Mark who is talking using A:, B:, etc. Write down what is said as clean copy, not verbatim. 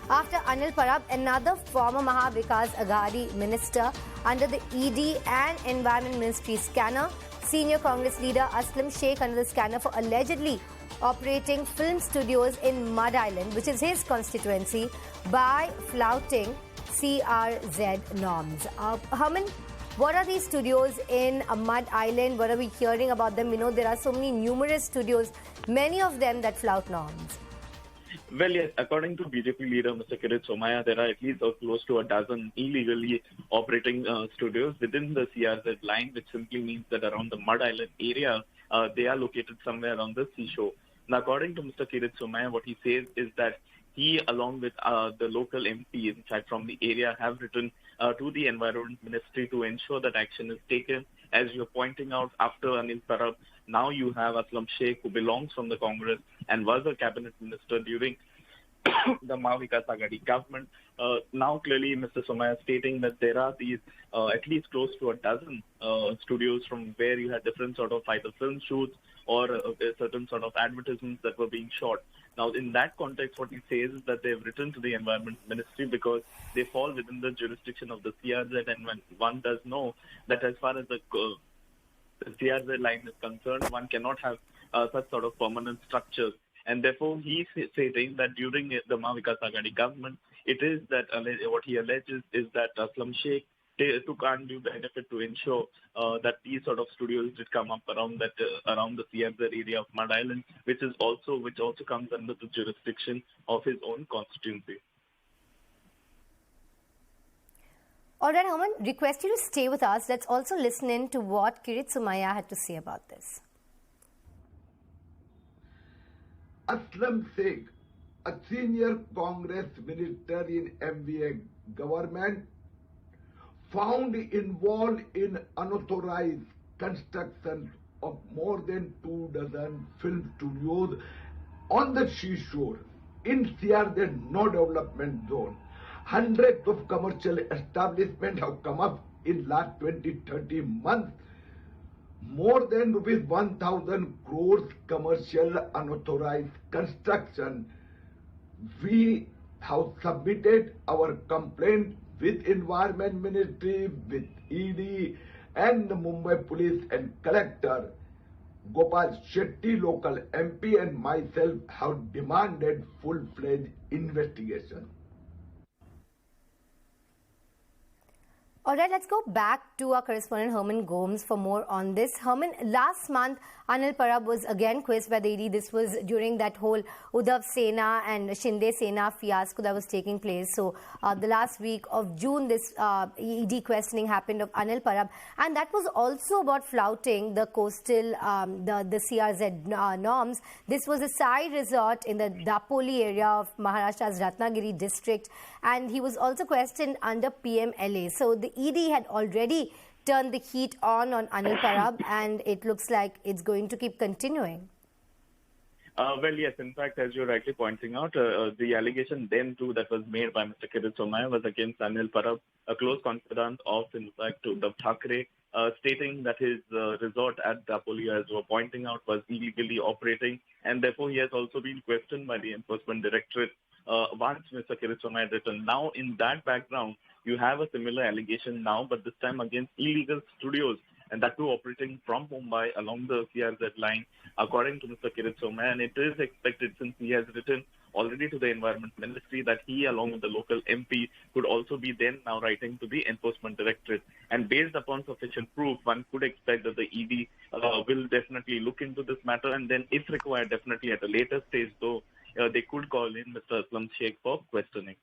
A: after Anil Parab, another former Maha Vikas Aghadi minister under the ED and Environment Ministry scanner, senior Congress leader Aslam Sheikh under the scanner for allegedly operating film studios in Mud Island, which is his constituency, by flouting CRZ norms. Herman, what are these studios in Mud Island? What are we hearing about them? We know there are so many numerous studios, many of them that flout norms.
B: Well, yes, according to BJP leader Mr. Kirit Somaiya, there are at least close to a dozen illegally operating studios within the CRZ line, which simply means that around the Mud Island area, they are located somewhere on the seashore. Now, according to Mr. Kirit Somaiya, what he says is that he, along with the local MPs, in fact, from the area, have written to the Environment Ministry to ensure that action is taken. As you're pointing out, after Anil Parab, now you have Aslam Sheikh, who belongs from the Congress and was a cabinet minister during the Maha Vikas Aghadi government. Now, clearly, Mr. Somaiya stating that there are these at least close to a dozen studios from where you had different sort of either film shoots or certain sort of advertisements that were being shot. Now, in that context, what he says is that they've written to the Environment Ministry because they fall within the jurisdiction of the CRZ, and when one does know that as far as the CRZ line is concerned, one cannot have such sort of permanent structures. And therefore, he's saying that during the Maha Vikas Aghadi government, it is that what he alleges is that Aslam Sheikh took undue benefit to ensure that these sort of studios did come up around that around the CRZ area of Mud Island, which also comes under the jurisdiction of his own constituency.
A: All right, Herman, request you to stay with us. Let's also listen in to what Kirit Somaiya had to say about this.
C: Aslam Sheikh, a senior Congress minister in MVA government, found involved in unauthorized construction of more than 24 film studios on the seashore in CRZ no development zone. Hundreds of commercial establishments have come up in last 20-30 months. More than rupees 1,000 crores commercial unauthorized construction. We have submitted our complaint with Environment Ministry, with ED and the Mumbai Police and Collector. Gopal Shetty, local MP, and myself have demanded full-fledged investigation.
A: All right, let's go back to our correspondent Herman Gomes for more on this. Herman, last month, Anil Parab was again quizzed by the ED. This was during that whole Uddhav Sena and Shinde Sena fiasco that was taking place. So, the last week of June, this ED questioning happened of Anil Parab. And that was also about flouting the coastal, the CRZ norms. This was a side resort in the Dapoli area of Maharashtra's Ratnagiri district. And he was also questioned under PMLA. So, the ED had already turned the heat on Anil Parab, and it looks like it's going to keep continuing.
B: Well, yes, in fact, as you're rightly pointing out, the allegation then too that was made by Mr. Kirit Somaiya was against Anil Parab, a close confidant of, in fact, Uddhav Thackeray, stating that his resort at Dapoli, as we were pointing out, was illegally operating, and therefore he has also been questioned by the Enforcement Directorate once Mr. Kirit Somaiya had written. Now, in that background, you have a similar allegation now, but this time against illegal studios, and that too operating from Mumbai along the CRZ line, according to Mr. Kirit Somaiya. And it is expected, since he has written already to the Environment Ministry, that he, along with the local MP, could also be then now writing to the Enforcement Directorate. And based upon sufficient proof, one could expect that the ED will definitely look into this matter, and then, if required, definitely at a later stage, though, they could call in Mr. Aslam Sheikh for questioning.